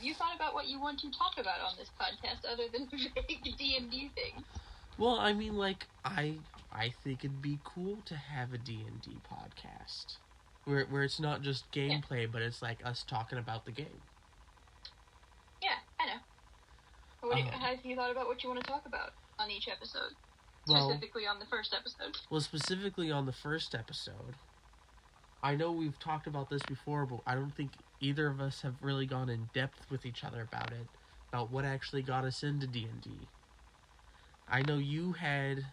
you thought about what you want to talk about on this podcast other than vague D&D things? Well, I mean, like, I think it'd be cool to have a D&D podcast. Where it's not just gameplay, but it's like us talking about the game. Yeah, I know. Have you thought about what you want to talk about on each episode? Specifically on the first episode. Well, specifically on the first episode, I know we've talked about this before, but I don't think either of us have really gone in depth with each other about it, about what actually got us into D&D. I know you had,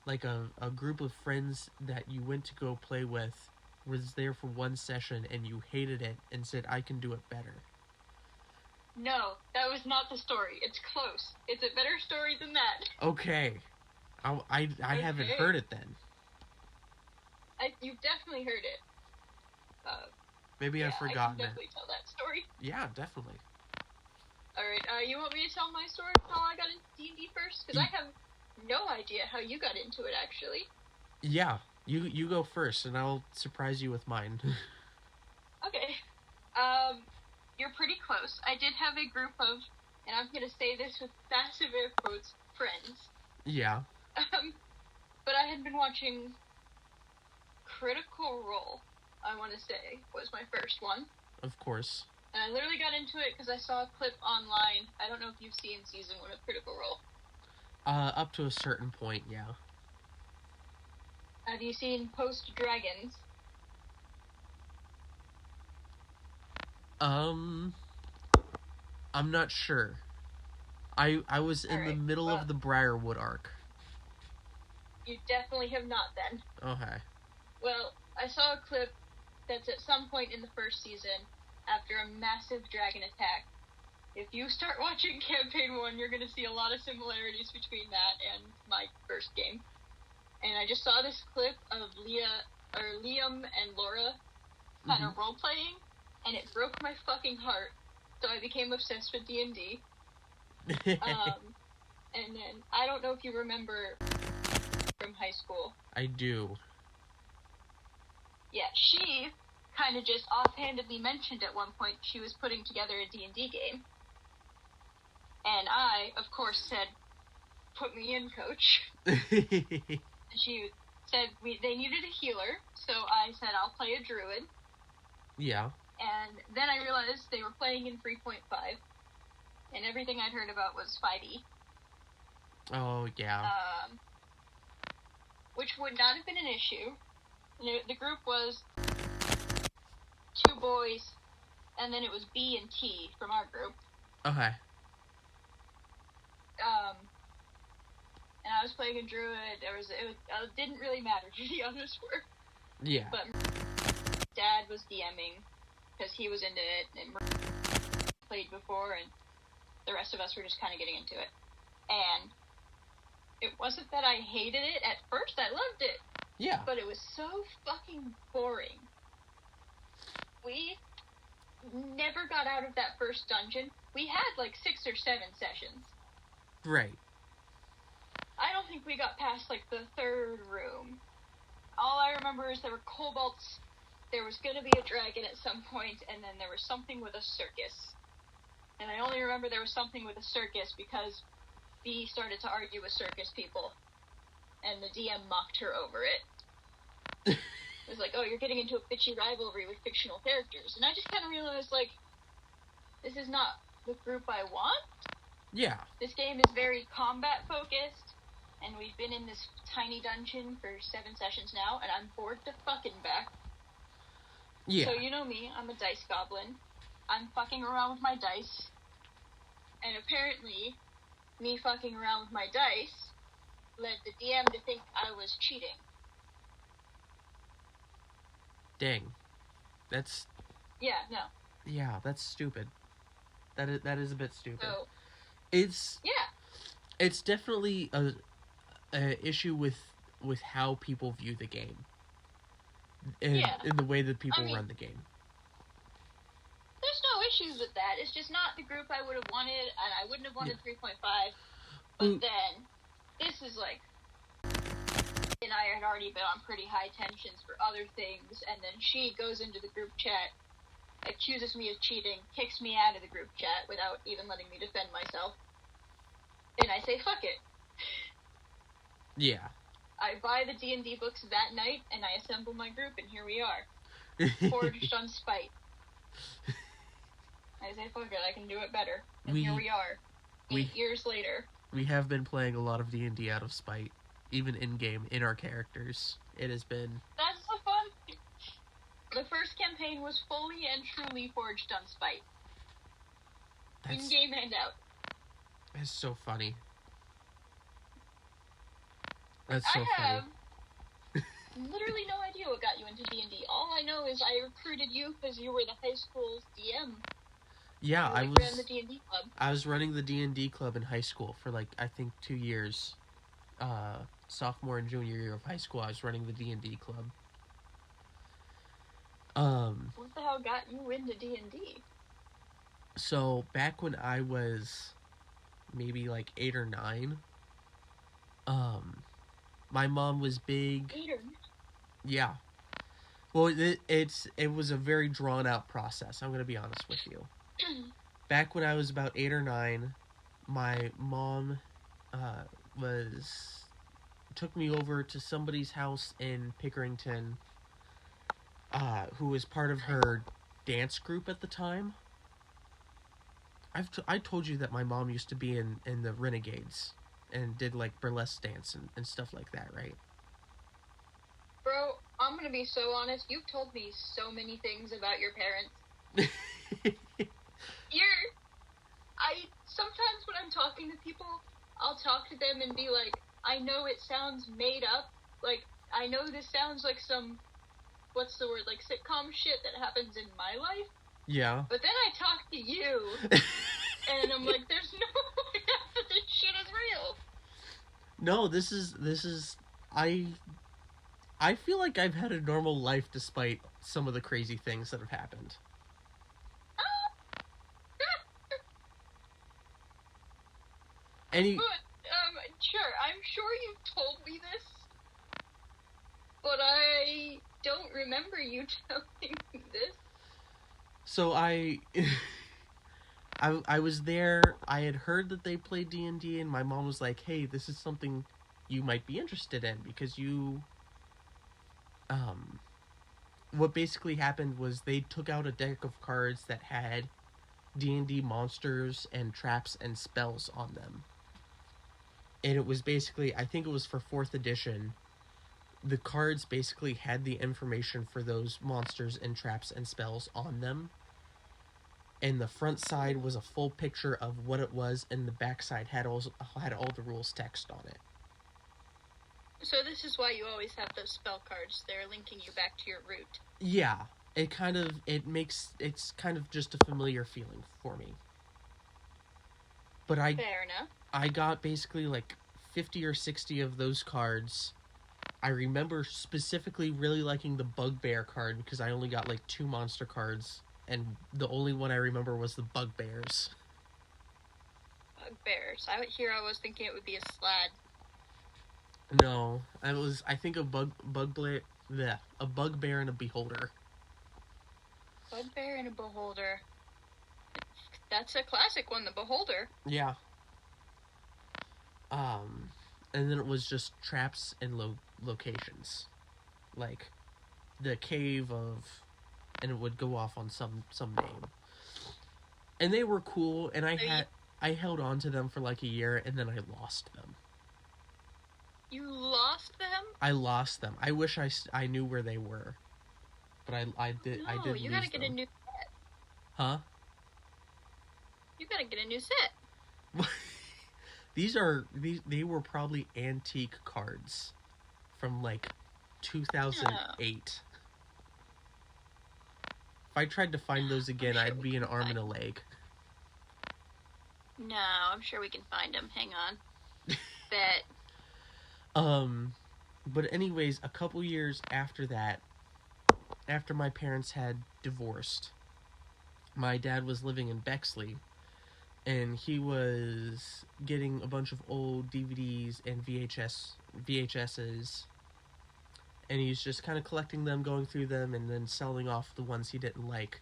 like, a group of friends that you went to go play with, was there for one session, and you hated it, and said, I can do it better. No, that was not the story. It's close. It's a better story than that. Okay. I haven't heard it then. You've definitely heard it. Maybe I've forgotten I can definitely tell that story. Yeah, definitely. Alright, you want me to tell my story, how I got into D&D first? Because I have no idea how you got into it, actually. Yeah, you go first, and I'll surprise you with mine. Okay. You're pretty close. I did have a group of, and I'm going to say this with massive air quotes, friends. Yeah. But I had been watching Critical Role, I want to say, was my first one. Of course. And I literally got into it because I saw a clip online. I don't know if you've seen season 1 of Critical Role. Up to a certain point, yeah. Have you seen Post Dragons? I'm not sure. I was in the middle of the Briarwood arc. You definitely have not then. Okay. Well, I saw a clip that's at some point in the first season, after a massive dragon attack. If you start watching Campaign 1, you're going to see a lot of similarities between that and my first game. And I just saw this clip of Liam and Laura kind of role-playing, and it broke my fucking heart. So I became obsessed with D&D. And then, I don't know if you remember from high school. I do. Yeah, she kind of just offhandedly mentioned at one point she was putting together a D&D game. And I, of course, said, put me in, coach. And she said they needed a healer, so I said, I'll play a druid. Yeah. And then I realized they were playing in 3.5, and everything I'd heard about was 5e. Oh, yeah. Which would not have been an issue. The group was 2 boys, and then it was B and T from our group. Okay. And I was playing a druid. It didn't really matter who the others were. Yeah. But Dad was DMing because he was into it and played before, and the rest of us were just kind of getting into it. And it wasn't that I hated it at first. I loved it. Yeah. But it was so fucking boring. We never got out of that first dungeon. We had like 6 or 7 sessions. Right. I don't think we got past like the 3rd room. All I remember is there were kobolds, there was going to be a dragon at some point, and then there was something with a circus. And I only remember there was something with a circus because B started to argue with circus people, and the DM mocked her over it. It was like, oh, you're getting into a bitchy rivalry with fictional characters. And I just kind of realized, like, this is not the group I want. Yeah. This game is very combat-focused, and we've been in this tiny dungeon for 7 sessions now, and I'm bored to fucking back. Yeah. So you know me, I'm a dice goblin. I'm fucking around with my dice. And apparently, me fucking around with my dice led the DM to think I was cheating. Dang. That's... Yeah, no. Yeah, that's stupid. That is a bit stupid. So... It's... Yeah. It's definitely a issue with how people view the game. In the way that people run the game. There's no issues with that. It's just not the group I would have wanted, and I wouldn't have wanted 3.5. But then, this is like... And I had already been on pretty high tensions for other things, and then she goes into the group chat accuses me of cheating, kicks me out of the group chat without even letting me defend myself. And I say, fuck it. Yeah. I buy the D&D books that night, and I assemble my group, and here we are. Forged on spite. I say, fuck it, I can do it better. And here we are. 8 years later. We have been playing a lot of D&D out of spite. Even in-game, in our characters. It has been... That's the fun thing. The first campaign was fully and truly forged on spite. In-game and out. That's so funny. That's so funny. I have literally no idea what got you into D&D. All I know is I recruited you because you were the high school's DM. Yeah, I ran the D&D club. I was running the D&D club in high school for, like, I think 2 years. Sophomore and junior year of high school, I was running the D&D club. What the hell got you into D&D? So, back when I was maybe, like, 8 or 9, my mom was big... 8 or 9? Yeah. Well, it was a very drawn-out process, I'm going to be honest with you. Back when I was about 8 or 9, my mom took me over to somebody's house in Pickerington, who was part of her dance group at the time. I told you that my mom used to be in the Renegades and did like burlesque dance and stuff like that, right? Bro, I'm gonna be so honest. You've told me so many things about your parents. Sometimes when I'm talking to people, I'll talk to them and be like, I know it sounds made up. Like, I know this sounds like some, what's the word, like sitcom shit that happens in my life. Yeah. But then I talk to you, and I'm like, there's no way that this shit is real. No, this is, I feel like I've had a normal life despite some of the crazy things that have happened. Sure, I'm sure you've told me this, but I don't remember you telling me this. So I was there, I had heard that they played D&D, and my mom was like, hey, this is something you might be interested in, because what basically happened was they took out a deck of cards that had D&D monsters and traps and spells on them. And it was basically, I think it was for 4th edition, the cards basically had the information for those monsters and traps and spells on them. And the front side was a full picture of what it was, and the back side had all the rules text on it. So this is why you always have those spell cards. They're linking you back to your root. Yeah, it's kind of just a familiar feeling for me. But Fair enough. I got basically like 50 or 60 of those cards. I remember specifically really liking the Bugbear card because I only got like 2 monster cards, and the only one I remember was the Bugbears. Bugbears. I was thinking it would be a slad. No, I think a Bugbear and a Beholder. Bugbear and a Beholder. That's a classic one, the Beholder. Yeah. And then it was just traps and locations, like the cave of, and it would go off on some name. And they were cool, and I held on to them for like a year, and then I lost them. You lost them? I lost them. I wish I knew where they were, but I did. No, I did. You gotta get a new set. Huh? You gotta get a new set. They were probably antique cards from like 2008. If I tried to find those again, I'd be an arm and a leg. No, I'm sure we can find them. Hang on. Bet. But anyways, a couple years after that, after my parents had divorced, my dad was living in Bexley, and he was getting a bunch of old DVDs and VHSs, and he's just kind of collecting them, going through them, and then selling off the ones he didn't like.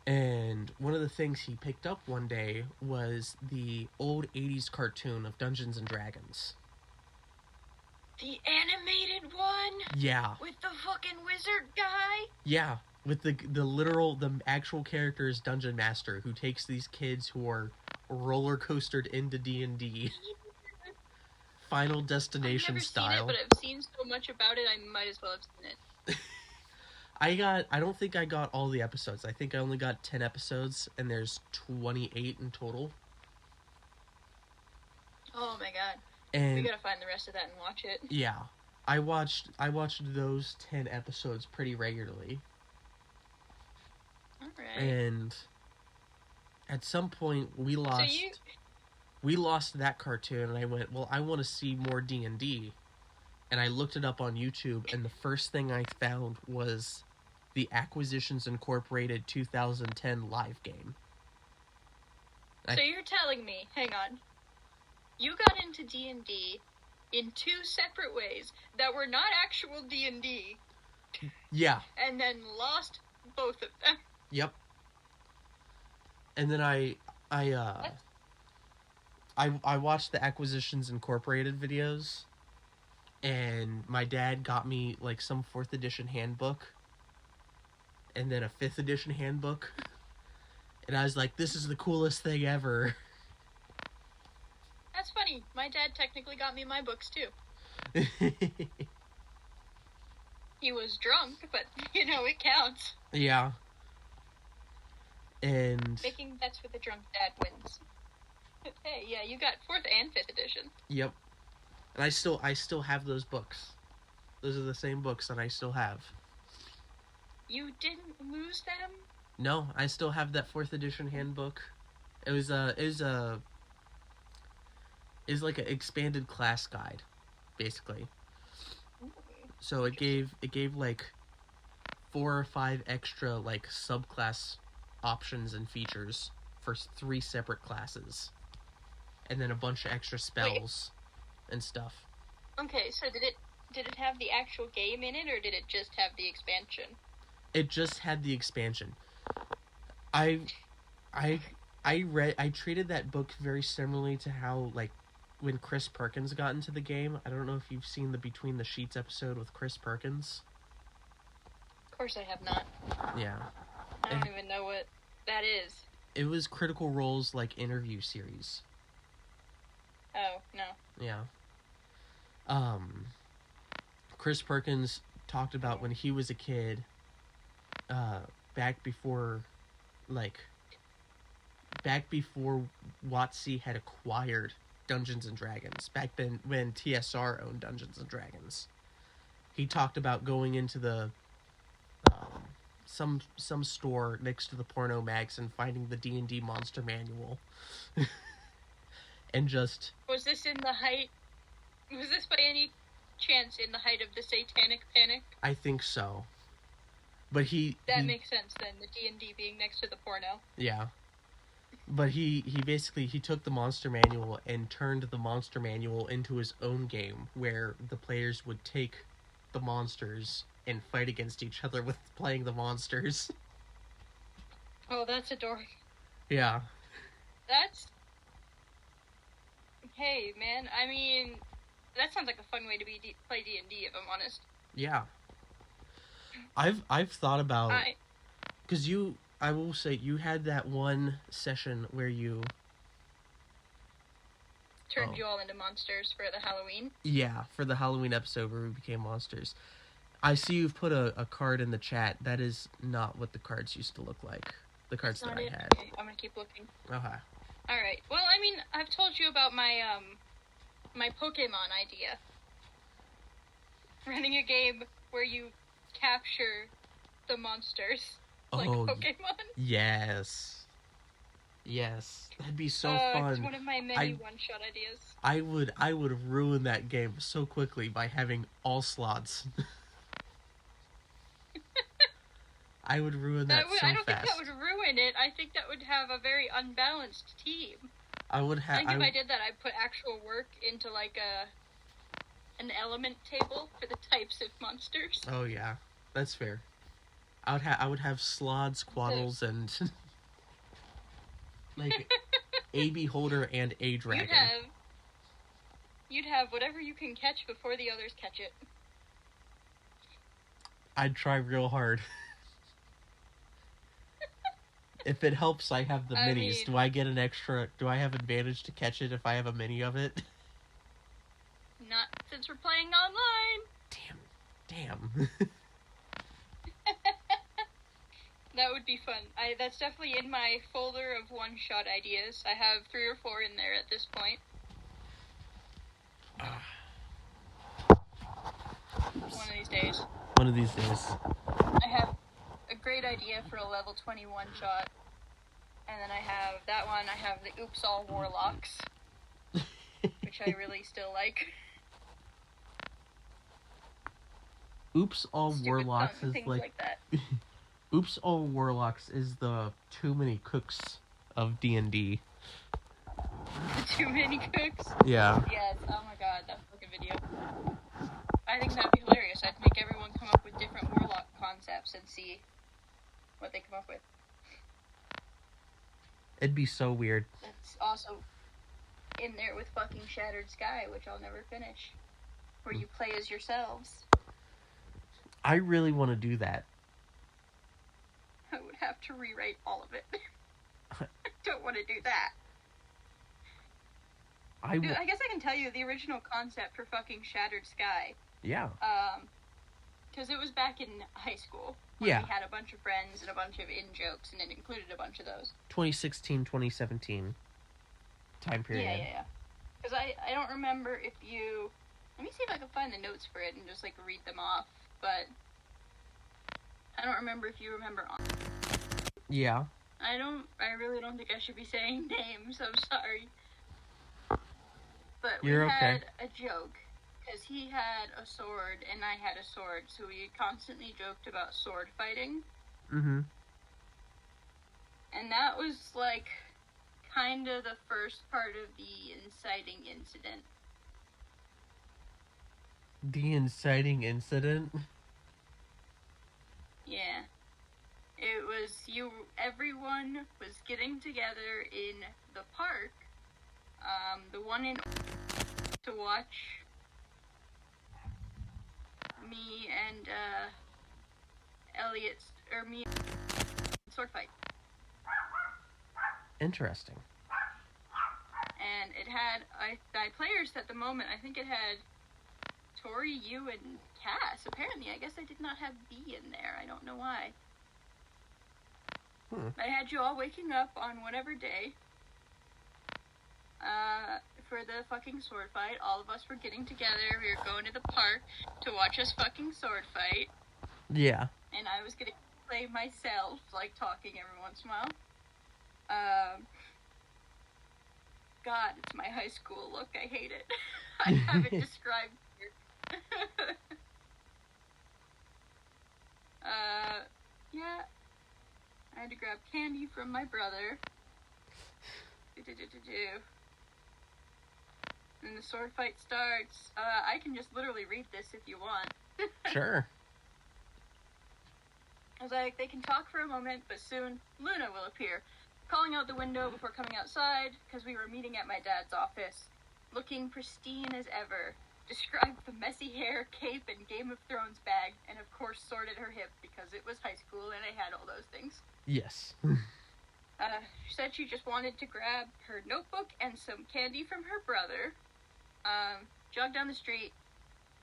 And one of the things he picked up one day was the old 80s cartoon of Dungeons and Dragons. The animated one? Yeah. With the fucking wizard guy? Yeah. With the actual character is Dungeon Master, who takes these kids who are roller coastered into D&D. Final Destination style. I've never seen it, but I've seen so much about it, I might as well have seen it. I don't think I got all the episodes. I think I only got 10 episodes, and there's 28 in total. Oh my god. And we gotta find the rest of that and watch it. Yeah. I watched those 10 episodes pretty regularly. Alright. And at some point we lost that cartoon, and I went, well, I want to see more D&D. And I looked it up on YouTube, and the first thing I found was the Acquisitions Incorporated 2010 live game. So you're telling me, hang on, you got into D&D in two separate ways that were not actual D&D. Yeah. And then lost both of them. Yep. And then I watched the Acquisitions Incorporated videos, and my dad got me like some 4th edition handbook, and then a 5th edition handbook, and I was like, this is the coolest thing ever. That's funny. My dad technically got me my books too. He was drunk, but it counts. Yeah. And making bets with a drunk dad wins. Hey, yeah, you got 4th and 5th edition. Yep. And I still have those books. Those are the same books that I still have. You didn't lose them? No, I still have that 4th edition handbook. It was like an expanded class guide, basically. Ooh. So it gave like 4 or 5 extra like subclass options and features for 3 separate classes, and then a bunch of extra spells and stuff. Okay, so did it have the actual game in it, or did it just have the expansion? It just had the expansion. I treated that book very similarly to how, like, when Chris Perkins got into the game. I don't know if you've seen the Between the Sheets episode with Chris Perkins. Of course I have not. Yeah. I don't even know what that is. It was Critical Role's, like, interview series. Oh, no. Yeah. Chris Perkins talked about when he was a kid, back before WotC had acquired Dungeons and Dragons, back then when TSR owned Dungeons and Dragons. He talked about going into the some store next to the porno mags and finding the D&D monster manual. And just... Was this by any chance in the height of the Satanic Panic? I think so. But That makes sense then, the D&D being next to the porno. Yeah. But he basically took the monster manual and turned the monster manual into his own game, where the players would take the monsters and fight against each other with playing the monsters. Oh, that's adorable. Yeah. Hey, man, I mean, that sounds like a fun way to play D&D, if I'm honest. Yeah. I've thought about... Because I will say, you had that one session where you... Turned you all into monsters for the Halloween? Yeah, for the Halloween episode where we became monsters. I see you've put a card in the chat. That is not what the cards used to look like. The cards that I had. Okay, I'm gonna keep looking. Okay. Alright, well, I mean, I've told you about my Pokemon idea. Running a game where you capture the monsters, like Pokemon. Yes. That'd be so fun. It's one of my many one-shot ideas. I would ruin that game so quickly by having all slots. I would ruin that so fast. I don't think that would ruin it. I think that would have a very unbalanced team. I think if I did that, I'd put actual work into, like, an element table for the types of monsters. Oh, yeah. That's fair. I would have slods, quaddles, and like a beholder and a dragon. You'd have whatever you can catch before the others catch it. I'd try real hard. If it helps, I have the minis. Do I get an extra? Do I have advantage to catch it if I have a mini of it? Not since we're playing online. Damn. That would be fun. That's definitely in my folder of one-shot ideas. I have 3 or 4 in there at this point. One of these days. One of these days. I have a great idea for a level 21 shot. And then I have that one. I have the Oops All Warlocks. Which I really still like. Oops All Warlocks is like that. Oops All Warlocks is the Too Many Cooks of D&D. Too Many Cooks? Yeah. Yes, oh my god, that fucking video. I think that'd be hilarious. I'd make everyone come up with different warlock concepts and see what they come up with. It'd be so weird. That's also in there with fucking Shattered Sky, which I'll never finish. Where you play as yourselves. I really want to do that. I would have to rewrite all of it. I don't want to do that. I guess I can tell you the original concept for fucking Shattered Sky. Yeah. Because it was back in high school. Yeah. We had a bunch of friends and a bunch of in-jokes, and it included a bunch of those. 2016, 2017 time period. Yeah. Because I don't remember if you... Let me see if I can find the notes for it and just, like, read them off. But I don't remember if you remember. Yeah. I really don't think I should be saying names. I'm sorry. But we had a joke. Because he had a sword and I had a sword. So we constantly joked about sword fighting. Mm-hmm. And that was, like, kind of the first part of the inciting incident. The inciting incident? Yeah. It was everyone was getting together in the park, the one in to watch me and, Elliot, or me sword fight. Interesting. And it had, I players at the moment, I think it had Tori, you, and Cass. Apparently, I guess I did not have B in there. I don't know why. I had you all waking up on whatever day for the fucking sword fight. All of us were getting together. We were going to the park to watch us fucking sword fight. Yeah. And I was gonna play myself, like, talking every once in a while. God, it's my high school look. I hate it. I have it described here. Yeah. I had to grab candy from my brother. And the sword fight starts. I can just literally read this if you want. Sure. I was like, they can talk for a moment, but soon Luna will appear, calling out the window before coming outside, because we were meeting at my dad's office, looking pristine as ever. Described the messy hair, cape, and Game of Thrones bag, and of course sword at her hip, because it was high school and I had all those things. Yes. She said she just wanted to grab her notebook and some candy from her brother, jogged down the street,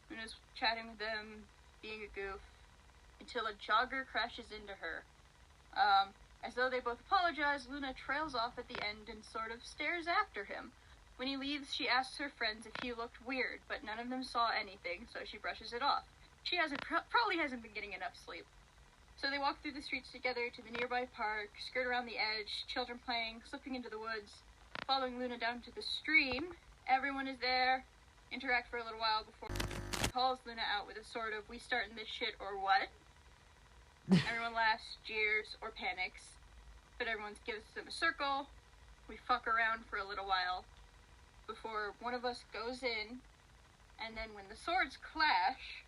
and was chatting with them, being a goof, until a jogger crashes into her. As though they both apologize, Luna trails off at the end and sort of stares after him. When he leaves, she asks her friends if he looked weird, but none of them saw anything, so she brushes it off. She probably hasn't been getting enough sleep. So they walk through the streets together to the nearby park, skirt around the edge, children playing, slipping into the woods, following Luna down to the stream. Everyone is there, interact for a little while before he calls Luna out with a sort of, "We starting this shit or what?" Everyone laughs, jeers, or panics, but everyone gives them a circle. We fuck around for a little while before one of us goes in, and then when the swords clash,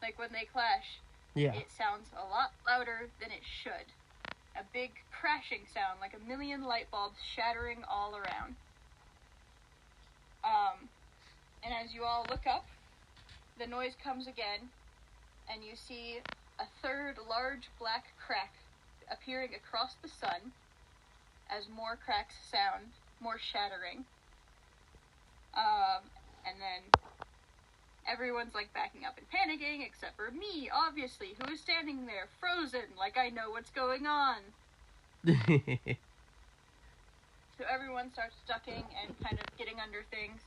like when they clash, Yeah. It sounds a lot louder than it should. A big crashing sound, like a million light bulbs shattering all around. And as you all look up, the noise comes again, and you see a third large black crack appearing across the sun as more cracks sound, more shattering. And then everyone's like backing up and panicking, except for me, obviously, who is standing there frozen, like I know what's going on. So everyone starts ducking and kind of getting under things.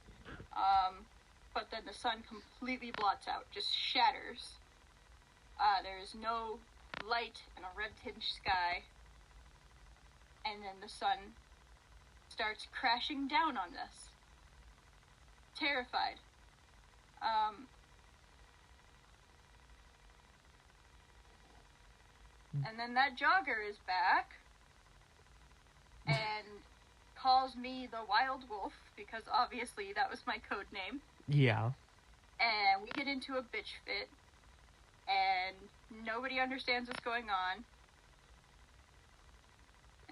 But then the sun completely blots out, just shatters. There is no light and a red-tinged sky. And then the sun starts crashing down on us. Terrified. And then that jogger is back and calls me the Wild Wolf, because obviously that was my code name. Yeah. And we get into a bitch fit, and nobody understands what's going on.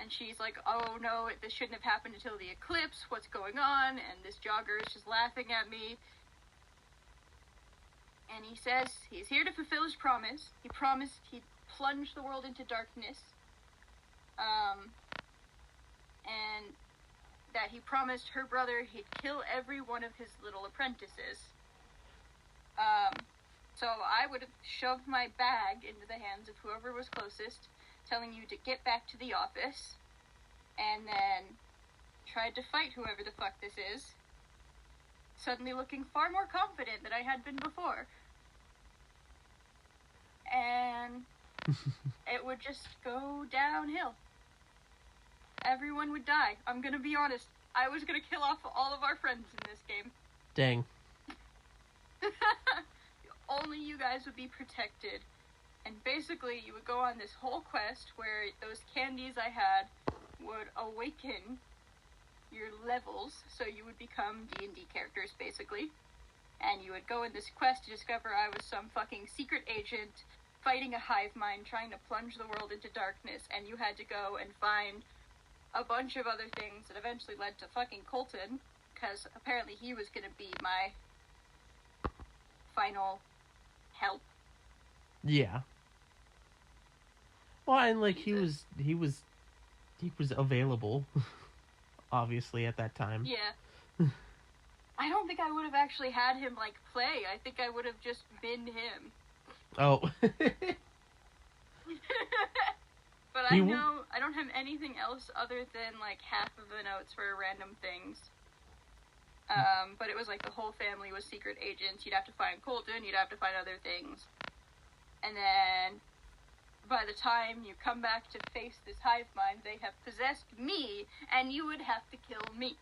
And she's like, oh no, this shouldn't have happened until the eclipse, what's going on? And this jogger is just laughing at me. And he says he's here to fulfill his promise. He promised he'd plunge the world into darkness. And that he promised her brother he'd kill every one of his little apprentices. So I would have shoved my bag into the hands of whoever was closest, telling you to get back to the office, and then tried to fight whoever the fuck this is, suddenly looking far more confident than I had been before. And it would just go downhill. Everyone would die. I'm gonna be honest. I was gonna kill off all of our friends in this game. Dang. Only you guys would be protected. And basically, you would go on this whole quest where those candies I had would awaken your levels, so you would become D&D characters, basically. And you would go in this quest to discover I was some fucking secret agent fighting a hive mind, trying to plunge the world into darkness, and you had to go and find a bunch of other things that eventually led to fucking Colton, because apparently he was gonna be my final help. Yeah. Well, and like he was available, obviously at that time. Yeah. I don't think I would have actually had him like play. I think I would have just been him. Oh. But I know I don't have anything else other than like half of the notes for random things. But it was like the whole family was secret agents. You'd have to find Colton, you'd have to find other things. And then by the time you come back to face this hive mind, they have possessed me, and you would have to kill me.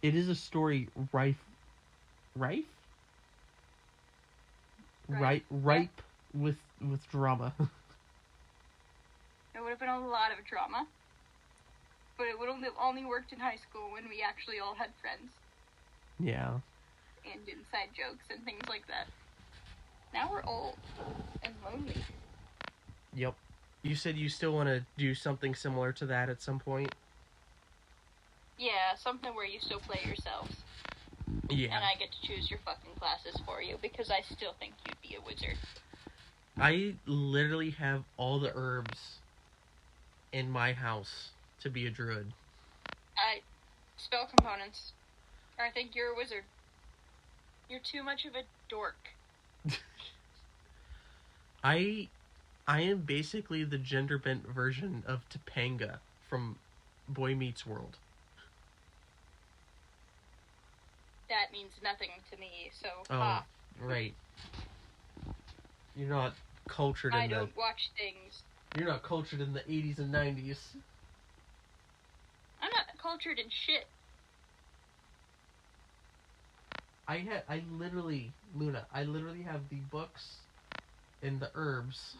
It is a story ripe with drama. It would have been a lot of drama, but it would have only worked in high school when we actually all had friends. Yeah. And inside jokes and things like that. Now we're old and lonely. Yep. You said you still want to do something similar to that at some point? Yeah, something where you still play yourselves. Yeah. And I get to choose your fucking classes for you, because I still think you'd be a wizard. I literally have all the herbs in my house to be a druid. Spell components. I think you're a wizard. You're too much of a dork. I am basically the gender-bent version of Topanga from Boy Meets World. That means nothing to me, so... Oh, right. You're not cultured in I don't watch things. You're not cultured in the 80s and 90s. I'm not cultured in shit. Luna, I literally have the books and the herbs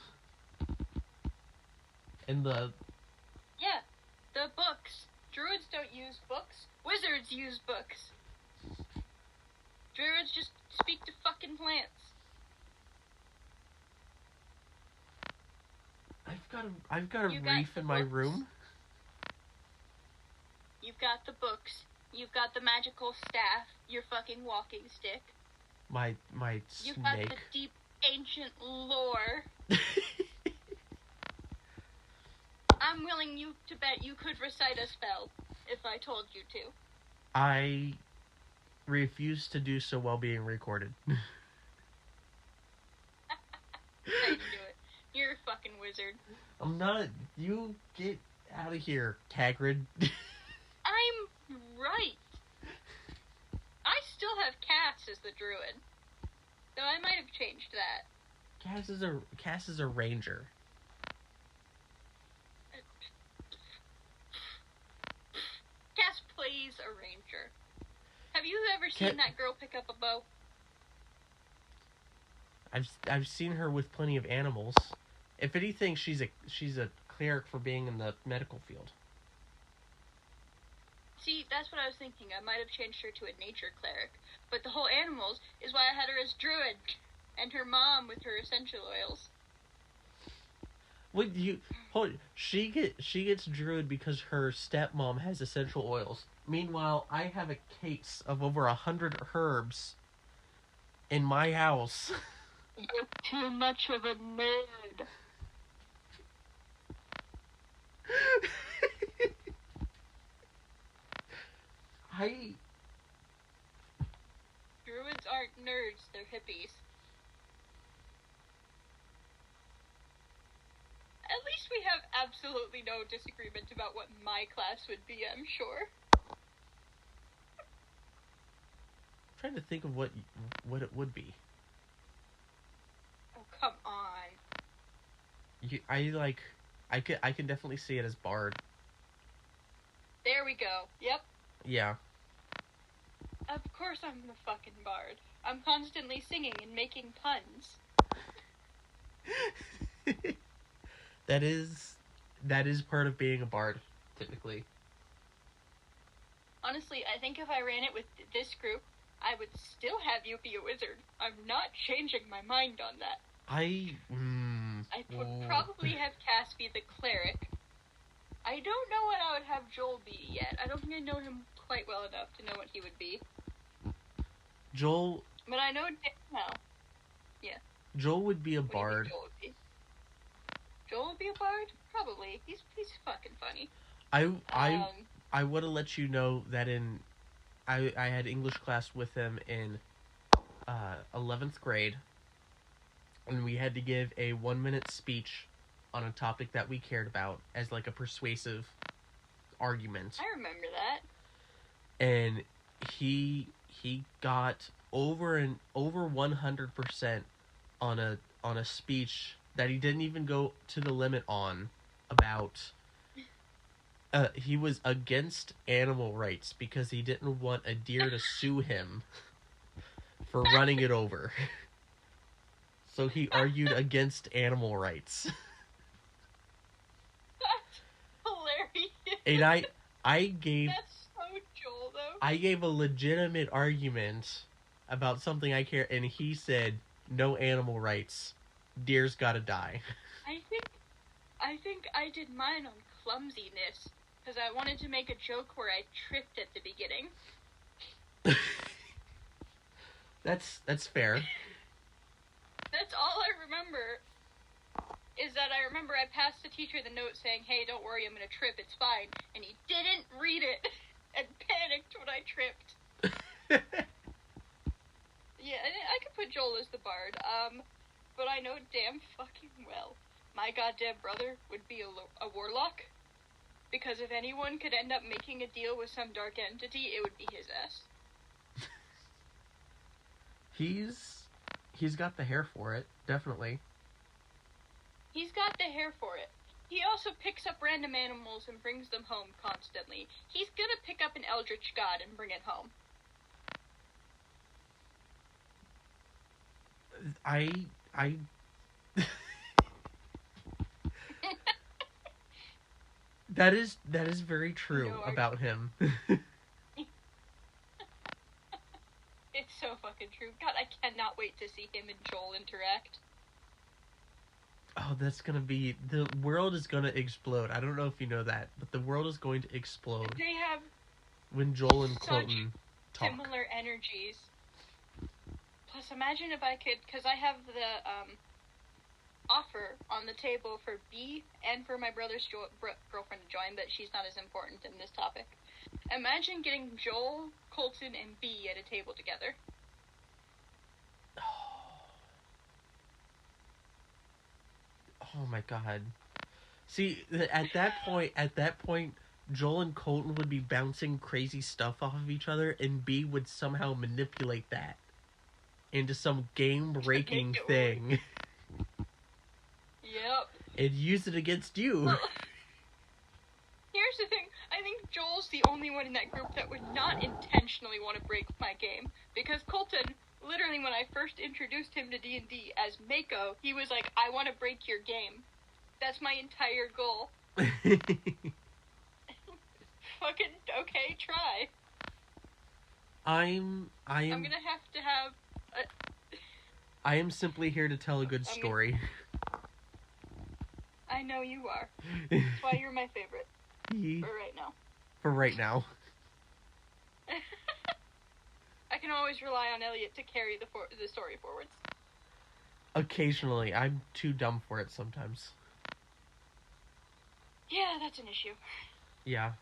and the... Yeah, the books. Druids don't use books. Wizards use books. Druids just speak to fucking plants. I've got a reef in my room. You've got the books. You've got the magical staff. Your fucking walking stick. My You've snake. got the deep ancient lore. I'm willing to bet you could recite a spell if I told you to. I refuse to do so while being recorded. I can do it. You're a fucking wizard. I'm not. You get out of here, Hagrid. I'm right. I still have Cass as the druid, though I might have changed that. Cass is a ranger. Cass plays a ranger. Have you ever seen that girl pick up a bow? I've seen her with plenty of animals. If anything, she's a cleric for being in the medical field. See, that's what I was thinking. I might have changed her to a nature cleric, but the whole animals is why I had her as druid, and her mom with her essential oils. She gets druid because her stepmom has essential oils. Meanwhile, I have a case of over 100 herbs in my house. You're too much of a nerd. Druids aren't nerds, they're hippies. At least we have absolutely no disagreement about what my class would be, I'm sure. I'm trying to think of what it would be. Oh, come on. I can definitely see it as bard. There we go. Yep. Yeah. Of course I'm the fucking bard. I'm constantly singing and making puns. That is part of being a bard, typically. Honestly, I think if I ran it with this group, I would still have you be a wizard. I'm not changing my mind on that. I would probably have Cass be the cleric. I don't know what I would have Joel be yet. I don't think I know him quite well enough to know what he would be. Joel... But I know... Well, yeah. Joel would be a bard. Joel would be a bard? Probably. He's fucking funny. I would have let you know that I had English class with him in 11th grade, and we had to give a 1-minute speech on a topic that we cared about as like a persuasive argument. I remember that. And he got over 100% on a speech that he didn't even go to the limit on about he was against animal rights because he didn't want a deer to sue him for running it over. So he argued against animal rights. That's hilarious. And I gave... That's so Joel, though. I gave a legitimate argument about something I care, and he said, no animal rights. Deer's gotta die. I think I did mine on clumsiness, because I wanted to make a joke where I tripped at the beginning. That's fair. That's all I remember, is that I remember I passed the teacher the note saying, hey, don't worry, I'm gonna trip, it's fine. And he didn't read it, and panicked when I tripped. Yeah, I could put Joel as the bard, but I know damn fucking well my goddamn brother would be a warlock, because if anyone could end up making a deal with some dark entity, it would be his ass. He's got the hair for it, definitely. He's got the hair for it. He also picks up random animals and brings them home constantly. He's gonna pick up an eldritch god and bring it home. That is very true about him. It's so funny. interact. Oh, that's gonna be... The world is gonna explode. I don't know if you know that, but the world is going to explode They have when Joel and Cloten talk. similar energies. Plus, imagine if I could... Because I have the offer on the table for B and for my brother's girlfriend to join, but she's not as important in this topic. Imagine getting Joel, Colton, and B at a table together. Oh my god. See, at that point, Joel and Colton would be bouncing crazy stuff off of each other, and B would somehow manipulate that into some game-breaking thing. Yep. And use it against you. Well, here's the thing. I think Joel's the only one in that group that would not intentionally want to break my game. Because Colton, literally when I first introduced him to D&D as Mako, he was like, I want to break your game. That's my entire goal. Fucking, okay, try. I'm gonna have to have I am simply here to tell a good story. I know you are. That's why you're my favorite. For right now. For right now. I can always rely on Elliot to carry the story forwards. Occasionally. I'm too dumb for it sometimes. Yeah, that's an issue. Yeah.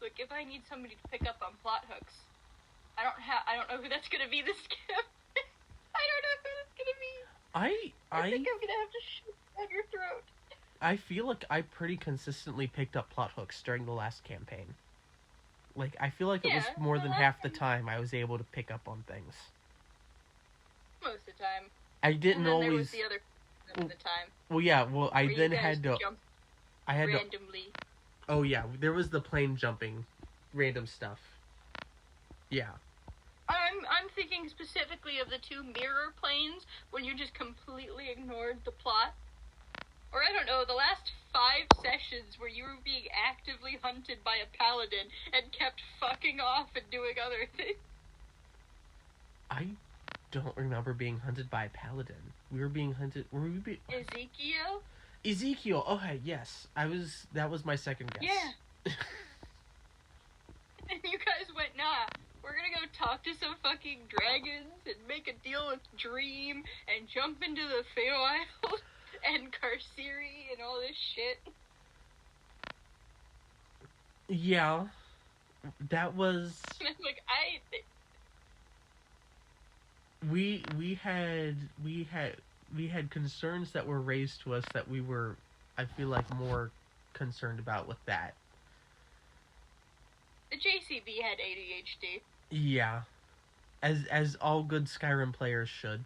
Look, if I need somebody to pick up on plot hooks, I don't know who that's gonna be this game. I don't know who that's gonna be. I think I'm gonna have to shoot down your throat. I feel like I pretty consistently picked up plot hooks during the last campaign. Like, I feel like it was more than half the time I was able to pick up on things. Most of the time. I didn't and then always... there was the other of the time. Well, yeah, well, I then had to... I had randomly. Oh, yeah, there was the plane jumping, random stuff. Yeah. I'm thinking specifically of the two mirror planes when you just completely ignored the plot. Or I don't know, the last 5 sessions where you were being actively hunted by a paladin and kept fucking off and doing other things. I don't remember being hunted by a paladin. We were being hunted... Ezekiel? Ezekiel, okay, yes. That was my second guess. Yeah. And you guys went, nah, we're gonna go talk to some fucking dragons and make a deal with Dream and jump into the Feywild and Carceri and all this shit. Yeah. That was... And I'm like, We had concerns that were raised to us that we were, I feel like, more concerned about with that. The JCB had ADHD. Yeah. As all good Skyrim players should.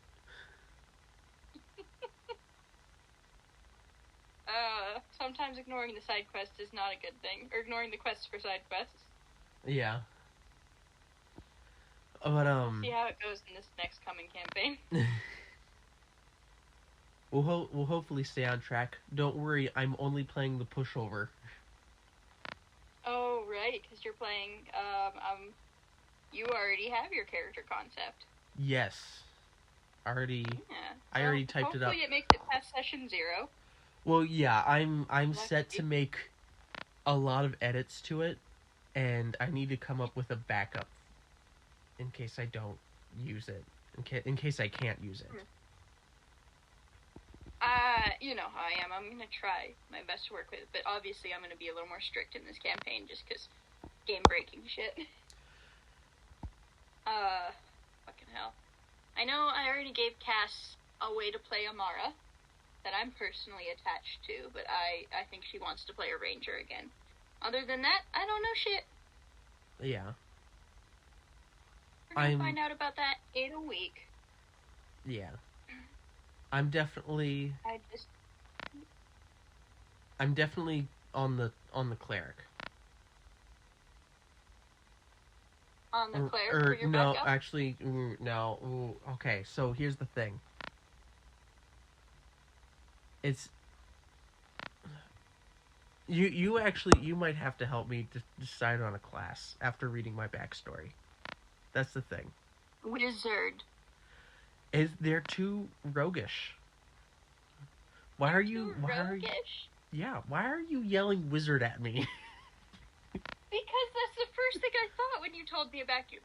Sometimes ignoring the side quests is not a good thing. Or ignoring the quests for side quests. Yeah. But, see how it goes in this next coming campaign. We'll hopefully stay on track. Don't worry, I'm only playing the pushover. Oh, right, because you're playing, you already have your character concept. Yes. I already typed it up. Hopefully it makes it past session 0. Well, yeah, I'm set to make a lot of edits to it, and I need to come up with a backup in case I don't use it, in case I can't use it. You know how I am. I'm gonna try my best to work with it, but obviously I'm gonna be a little more strict in this campaign just because game-breaking shit. Fucking hell. I know I already gave Cass a way to play Amara that I'm personally attached to, but I think she wants to play a ranger again. Other than that, I don't know shit. Yeah. We're gonna find out about that in a week. Yeah. I'm definitely on the cleric. On the cleric for your no, backup? actually, no. Okay, so here's the thing. It's you might have to help me decide on a class after reading my backstory. That's the thing. Wizard. They're too roguish. Why are you? Roguish? Yeah. Why are you yelling "wizard" at me? Because that's the first thing I thought when you told me about your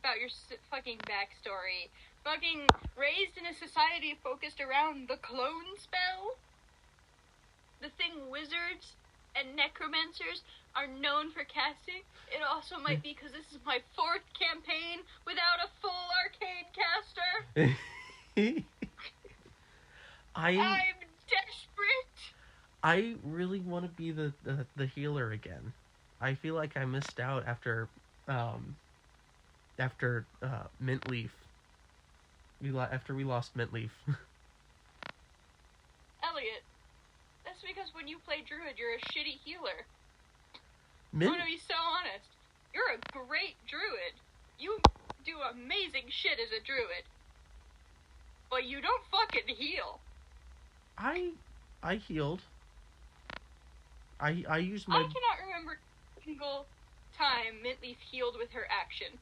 fucking backstory. Fucking raised in a society focused around the clone spell. The thing wizards and necromancers are known for casting. It also might be because this is my 4th campaign without a full arcane caster. I'm desperate. I really want to be the healer again. I feel like I missed out after Mint Leaf. After we lost Mint Leaf. Elliot, that's because when you play Druid, you're a shitty healer. Mint... I'm gonna be so honest. You're a great Druid. You do amazing shit as a Druid. But you don't fucking heal. I healed. I used my... I cannot remember a single time Mint Leaf healed with her action.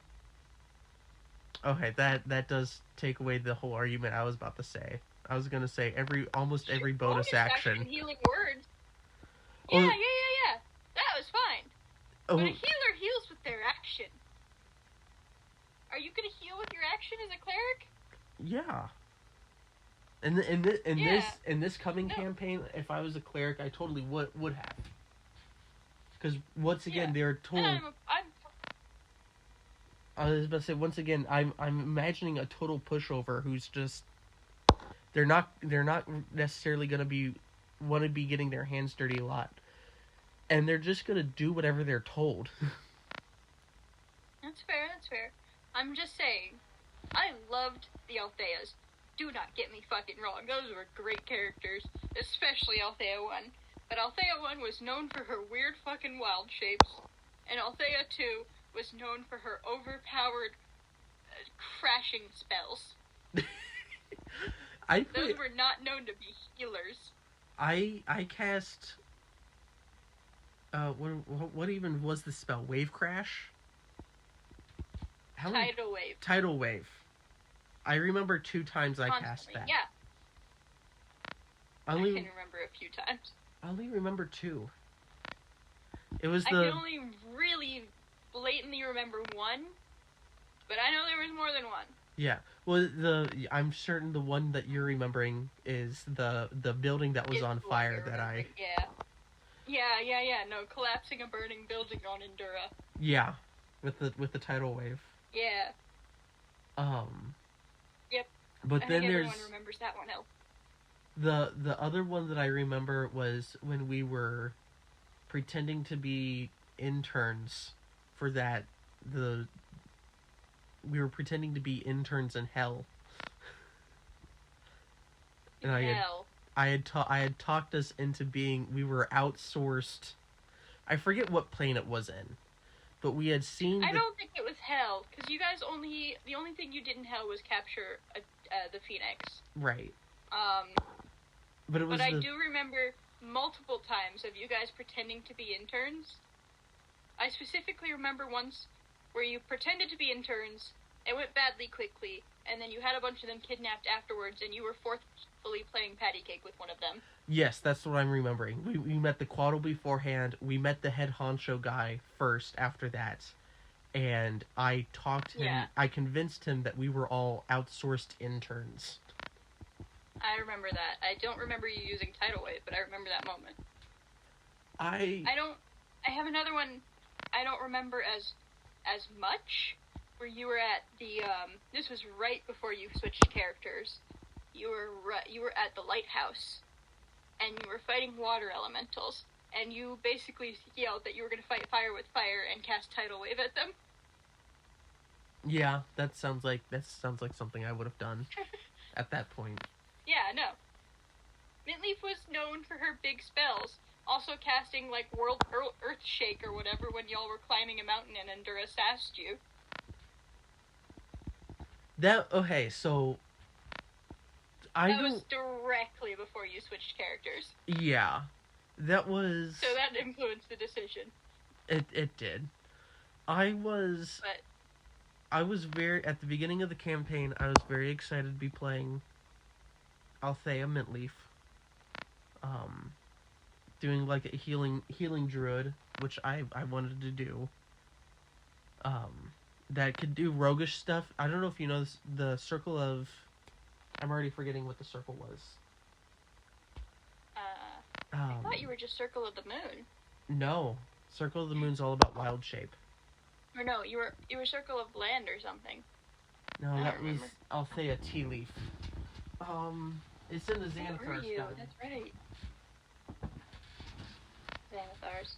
Okay, that does take away the whole argument I was about to say. I was gonna say almost every bonus action. Healing words. Yeah. That was fine. Oh. But a healer heals with their action. Are you gonna heal with your action as a cleric? Yeah. In this coming campaign, if I was a cleric, I totally would have. Because once again, they're total. I was about to say, once again, I'm imagining a total pushover who's just they're not necessarily gonna want to be getting their hands dirty a lot, and they're just gonna do whatever they're told. That's fair. I'm just saying, I loved the Altheas. Do not get me fucking wrong; those were great characters, especially Althea 1. But Althea 1 was known for her weird fucking wild shapes, and Althea 2 was known for her overpowered crashing spells. Those were not known to be healers. I cast what even was the spell? Wave crash? Tidal wave. I remember 2 times I cast that. Yeah. I can remember a few times. I only remember 2. It was I can only really blatantly remember 1, but I know there was more than 1. Yeah. Well, I'm certain the one that you're remembering is the building that was on fire that I... Yeah. No, collapsing a burning building on Endura. Yeah. With the tidal wave. Yeah. Yep. But then there's... everyone remembers that one, The other one that I remember was when we were pretending to be interns for that. We were pretending to be interns in hell. And I had talked us into being... We were outsourced. I forget what plane it was in. But we had seen... I don't think it was hell, because you guys the only thing you did in hell was capture the Phoenix. Right. But I do remember multiple times of you guys pretending to be interns. I specifically remember once where you pretended to be interns, it went badly quickly, and then you had a bunch of them kidnapped afterwards, and you were forcefully playing patty cake with one of them. Yes, that's what I'm remembering. We met the Quaddle beforehand. We met the head honcho guy first after that. And I talked him... Yeah. I convinced him that we were all outsourced interns. I remember that. I don't remember you using Tidal Wave, but I remember that moment. I have another one I don't remember as much, where you were at the... this was right before you switched characters. You were at the lighthouse. And you were fighting water elementals, and you basically yelled that you were going to fight fire with fire and cast Tidal Wave at them. Yeah, that sounds like something I would have done at that point. Yeah, no. Mintleaf was known for her big spells, also casting like World Earthshake or whatever when y'all were climbing a mountain and Endura sassed you. So that was directly before you switched characters. Yeah. That was... So that influenced the decision. It did. I was very... At the beginning of the campaign, I was very excited to be playing Althea Mintleaf. Doing like a healing druid, which I wanted to do. That could do roguish stuff. I don't know if you know this, the circle of. I'm already forgetting what the circle was. I thought you were just Circle of the Moon. No, Circle of the Moon's all about wild shape. Or no, you were Circle of Land or something. No, that was Althea Tea Leaf. It's in the Xanathar's Where are you? guide. That's right. Xanathar's.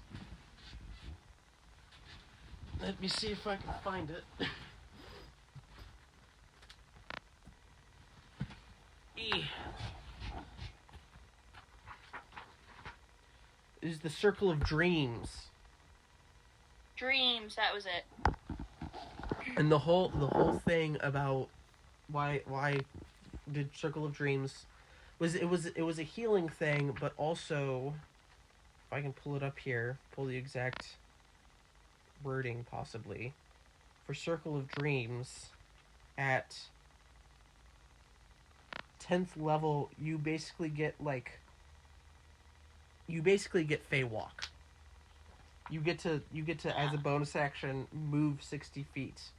Let me see if I can find it. Is the Circle of Dreams. Dreams, that was it. And the whole thing about why did Circle of Dreams was it was a healing thing, but also if I can pull it up here, pull the exact wording possibly for Circle of Dreams at 10th level you basically get Fey Walk. You get to as a bonus action move 60 feet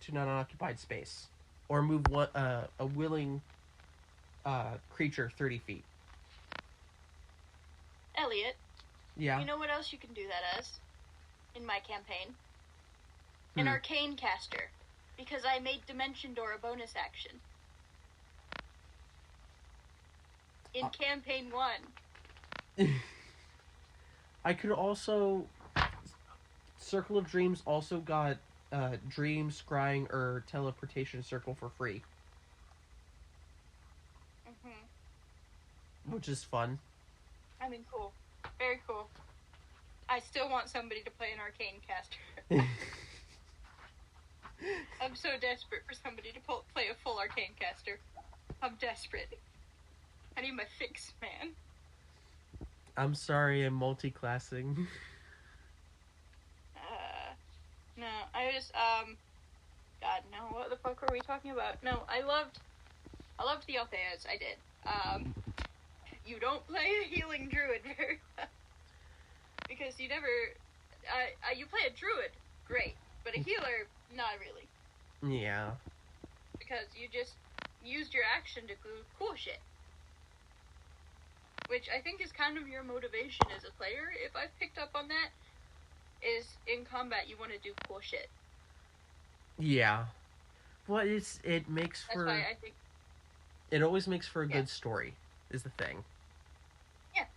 to non-occupied space, or move a willing creature 30 feet. Elliot. Yeah. You know what else you can do that as? In my campaign? An arcane caster. Because I made Dimension Door a bonus action. In campaign 1. I could also... Circle of Dreams also got Dream, Scrying, or Teleportation Circle for free. Mm-hmm. Which is fun. I mean, cool. Very cool. I still want somebody to play an arcane caster. I'm so desperate for somebody to play a full arcane caster. I'm desperate. I need my fix, man. I'm sorry, I'm multi-classing. No, I just, God, no, what the fuck were we talking about? No, I loved the Altheas, I did. You don't play a healing druid very well. Because you never, you play a druid, great, but a healer, not really. Yeah. Because you just used your action to do cool shit. Which I think is kind of your motivation as a player, if I've picked up on that, is in combat you want to do cool shit. Yeah. Well, it makes for... That's why I think... It always makes for a good story, is the thing. Yeah.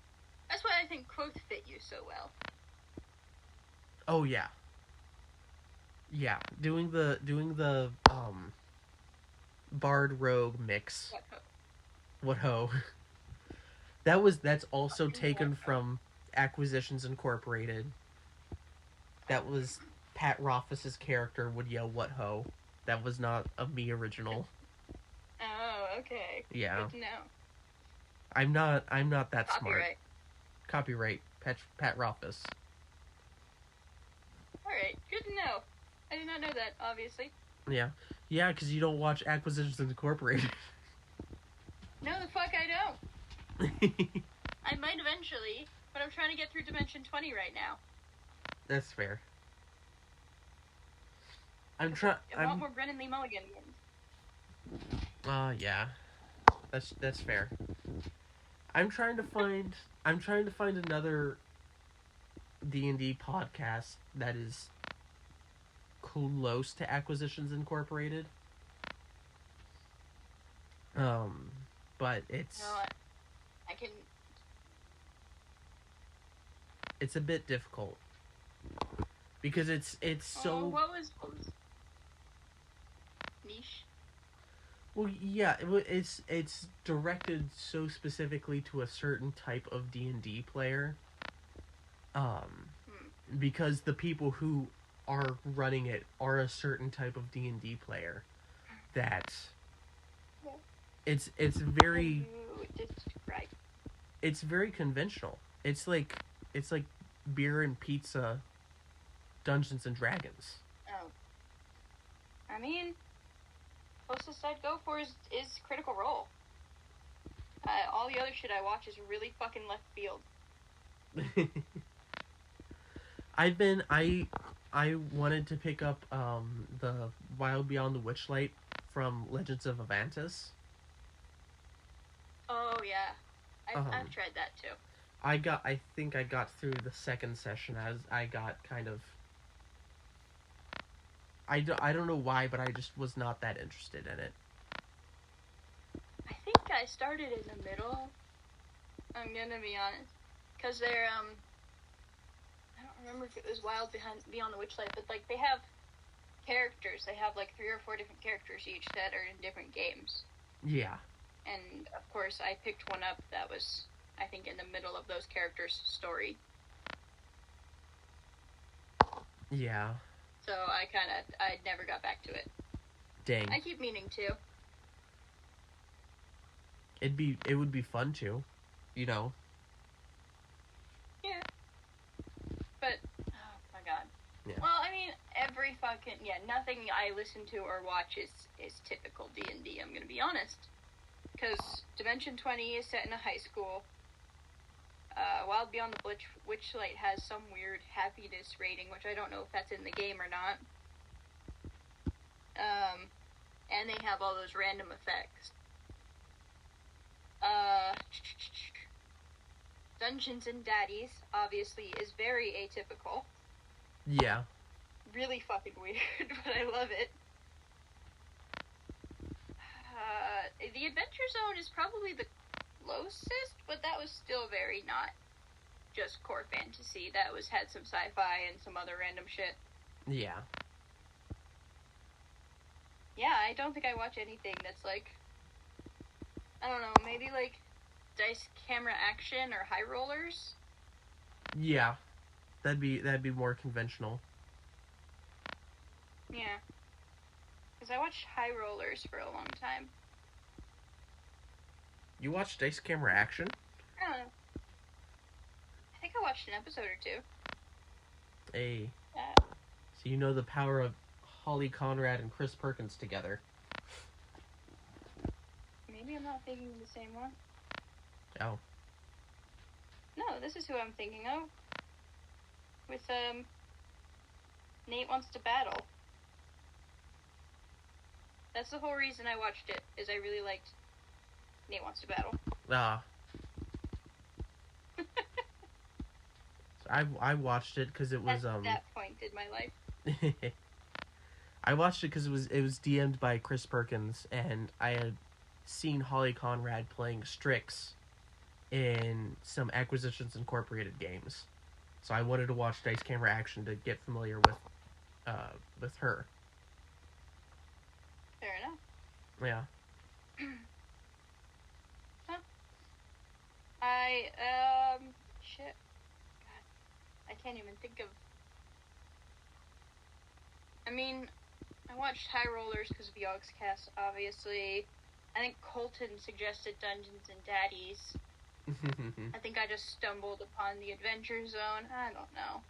That's why I think Quoth fit you so well. Oh, yeah. Yeah. Doing the Bard Rogue mix. What ho. That's also taken from Acquisitions Incorporated. That was Pat Rothfuss's character would yell "What ho." That was not a me original. Oh, okay. Yeah. Good to know. I'm not that Copyright. smart. Copyright. Pat Rothfuss. Alright, good to know. I did not know that, obviously. Yeah. Yeah, because you don't watch Acquisitions Incorporated. No, the fuck I don't. I might eventually, but I'm trying to get through Dimension 20 right now. That's fair. I want more Brennan Lee Mulligan games. Yeah. That's fair. I'm trying to find another D&D podcast that is close to Acquisitions Incorporated. But it's... No, I can... It's a bit difficult. Because it's so... What was niche? Well, yeah, it's directed so specifically to a certain type of D&D player. Because the people who are running it are a certain type of D&D player. That... It's very... It's very conventional. It's like beer and pizza, Dungeons and Dragons. Oh. I mean, closest I'd go for is Critical Role. All the other shit I watch is really fucking left field. I wanted to pick up the Wild Beyond the Witchlight from Legends of Avantis. Oh yeah, I've tried that too. I think I got through the second session as I got kind of. I don't know why, but I just was not that interested in it. I think I started in the middle. I'm gonna be honest, because they're I don't remember if it was Wild Beyond the Witchlight, but like they have characters. They have like 3 or 4 different characters each that are in different games. Yeah. And of course, I picked one up that was, I think, in the middle of those characters' story. Yeah. So I never got back to it. Dang. I keep meaning to. It would be fun to, you know. Yeah. But, oh my god. Yeah. Well, I mean, nothing I listen to or watch is typical D&D, I'm gonna be honest. Because Dimension 20 is set in a high school. Wild Beyond the Witchlight has some weird happiness rating, which I don't know if that's in the game or not. And they have all those random effects. Dungeons and Daddies, obviously, is very atypical. Yeah. Really fucking weird, but I love it. The Adventure Zone is probably the closest, but that was still very not just core fantasy. That had some sci-fi and some other random shit. Yeah. Yeah, I don't think I watch anything that's like, I don't know, maybe like dice camera action or high rollers. Yeah. That'd be more conventional. Yeah. Because I watched high rollers for a long time. You watched dice camera action? I don't know. I think I watched an episode or 2. Hey. So you know the power of Holly Conrad and Chris Perkins together. Maybe I'm not thinking of the same one. Oh. No, this is who I'm thinking of. With, Nate Wants to Battle. That's the whole reason I watched it, is I really liked Nate Wants to Battle. So I watched it because it was At that point in my life. I watched it because it was DM'd by Chris Perkins, and I had seen Holly Conrad playing Strix in some Acquisitions Incorporated games, so I wanted to watch dice camera action to get familiar with her. Fair enough. Yeah. Huh. Shit. God. I can't even think of... I mean, I watched High Rollers because of Yogscast, obviously. I think Colton suggested Dungeons and Daddies. I think I just stumbled upon the Adventure Zone. I don't know.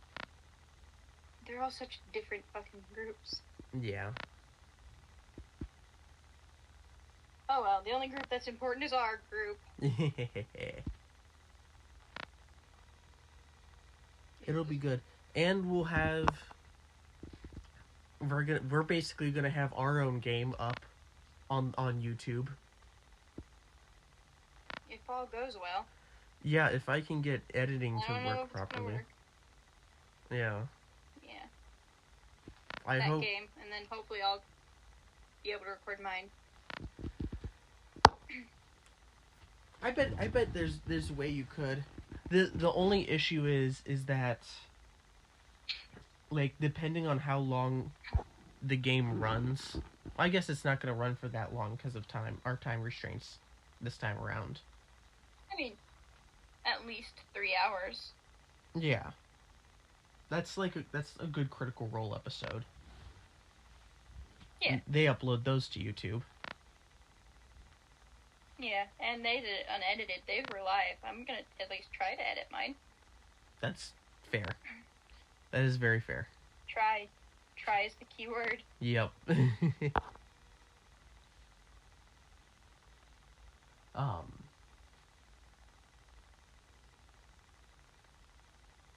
They're all such different fucking groups. Yeah. Oh well, the only group that's important is our group. It'll be good. And we'll have... We're basically gonna have our own game up on YouTube. If all goes well. Yeah, if I can get editing to I don't know work if it's gonna properly. work. Yeah. Yeah. I that hope. game, and then hopefully I'll be able to record mine. I bet there's a way you could. The only issue is that, like, depending on how long the game runs, I guess it's not going to run for that long because of our time restraints this time around. I mean, at least 3 hours. Yeah. That's a good Critical Role episode. Yeah. They upload those to YouTube. Yeah, and they did it unedited. They were live. I'm gonna at least try to edit mine. That's fair. That is very fair. Try. Try is the key word. Yep.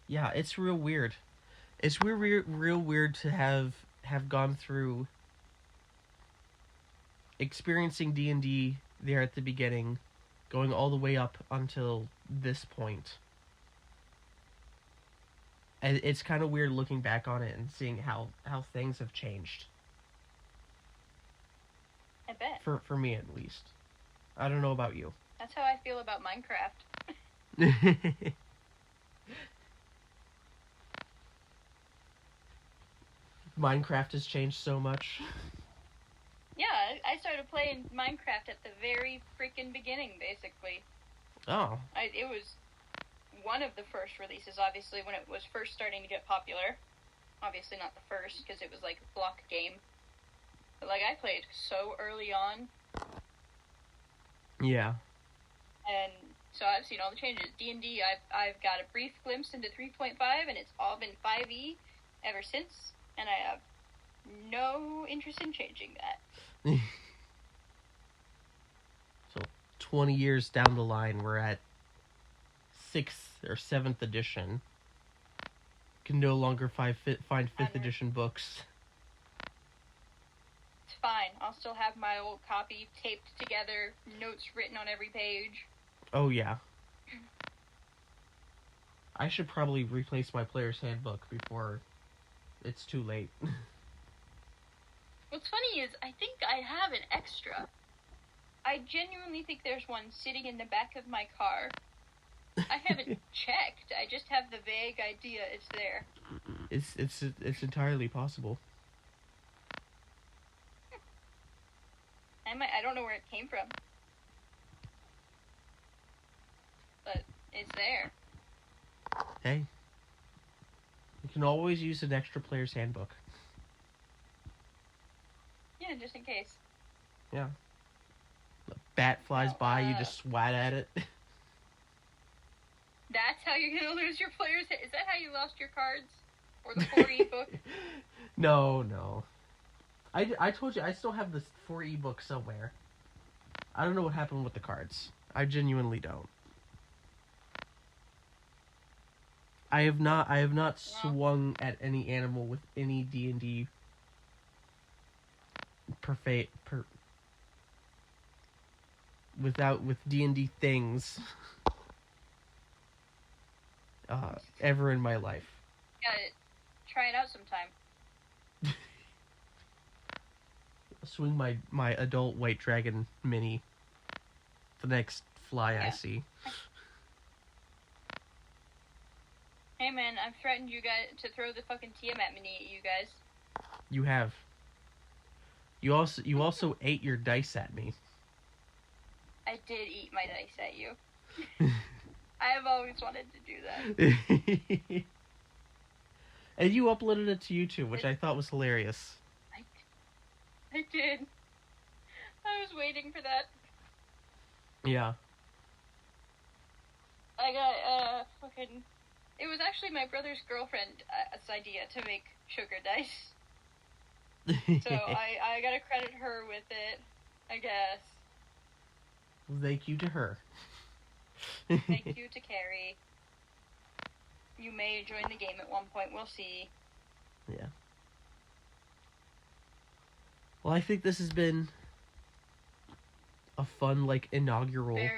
Yeah, it's real weird. It's real weird to have gone through experiencing D&D there at the beginning, going all the way up until this point. And it's kind of weird looking back on it and seeing how things have changed. I bet. For me, at least. I don't know about you. That's how I feel about Minecraft. Minecraft has changed so much. Yeah, I started playing Minecraft at the very freaking beginning, basically. Oh. It was one of the first releases, obviously, when it was first starting to get popular. Obviously not the first, because it was like a block game. But like, I played so early on. Yeah. And so I've seen all the changes. D&D, I've got a brief glimpse into 3.5, and it's all been 5e ever since, and I have no interest in changing that. So 20 years down the line, we're at 6th or 7th edition. Can no longer find 5th edition books. It's fine. I'll still have my old copy taped together, notes written on every page. Oh, yeah. I should probably replace my player's handbook before it's too late. What's funny is, I think I have an extra. I genuinely think there's one sitting in the back of my car. I haven't checked. I just have the vague idea it's there. It's entirely possible. I don't know where it came from. But it's there. Hey. You can always use an extra player's handbook. Yeah, just in case. Yeah. A bat flies by, you just swat at it. That's how you're gonna lose your player's... Is that how you lost your cards? Or the 4E book? No. I told you, I still have this 4E book somewhere. I don't know what happened with the cards. I genuinely don't. I have not swung at any animal with any D&D with D&D things ever in my life. Gotta try it out sometime. Swing my adult white dragon mini. The next fly I see. Hey man, I've threatened you guys to throw the fucking Tiamat mini at you guys. You have. You also ate your dice at me. I did eat my dice at you. I have always wanted to do that. And you uploaded it to YouTube, which I thought was hilarious. I did. I was waiting for that. Yeah. I got, fucking... It was actually my brother's girlfriend's idea to make sugar dice. So I gotta credit her with it, I guess. Thank you to her. Thank you to Carrie. You may join the game at one point, we'll see. Yeah. Well, I think this has been a fun, inaugural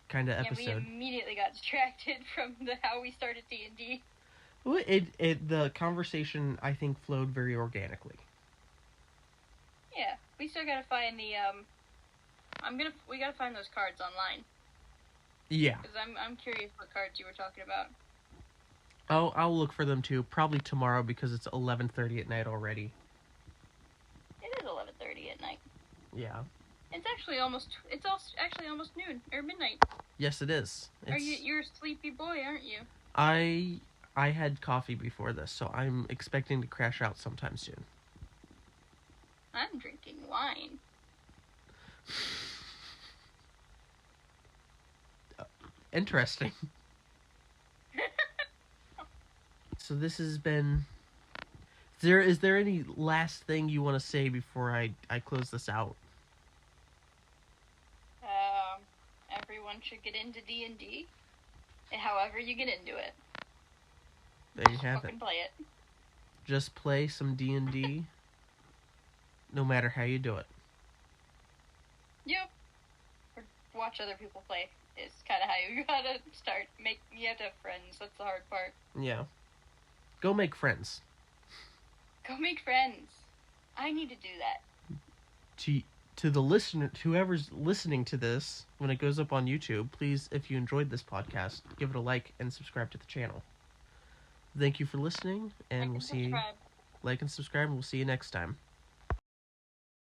kind of episode. Yeah, we immediately got distracted from how we started D&D. Well, the conversation, I think, flowed very organically. Yeah, we still gotta find the, we gotta find those cards online. Yeah. Because I'm curious what cards you were talking about. I'll look for them too, probably tomorrow because it's 11:30 at night already. It is 11:30 at night. Yeah. It's actually almost noon, or midnight. Yes, it is. You're a sleepy boy, aren't you? I had coffee before this, so I'm expecting to crash out sometime soon. I'm drinking wine. Interesting. So this has been... Is there any last thing you want to say before I close this out? Everyone should get into D&D. And however you get into it. There you have it. Play it. Just play some D&D, no matter how you do it. Yep. Or watch other people play. Is kind of how you gotta start. You have to have friends. That's the hard part. Yeah. Go make friends. Go make friends. I need to do that. To the listener, whoever's listening to this, when it goes up on YouTube, please, if you enjoyed this podcast, give it a like and subscribe to the channel. Thank you for listening, and we'll see you. Like and subscribe, and we'll see you next time.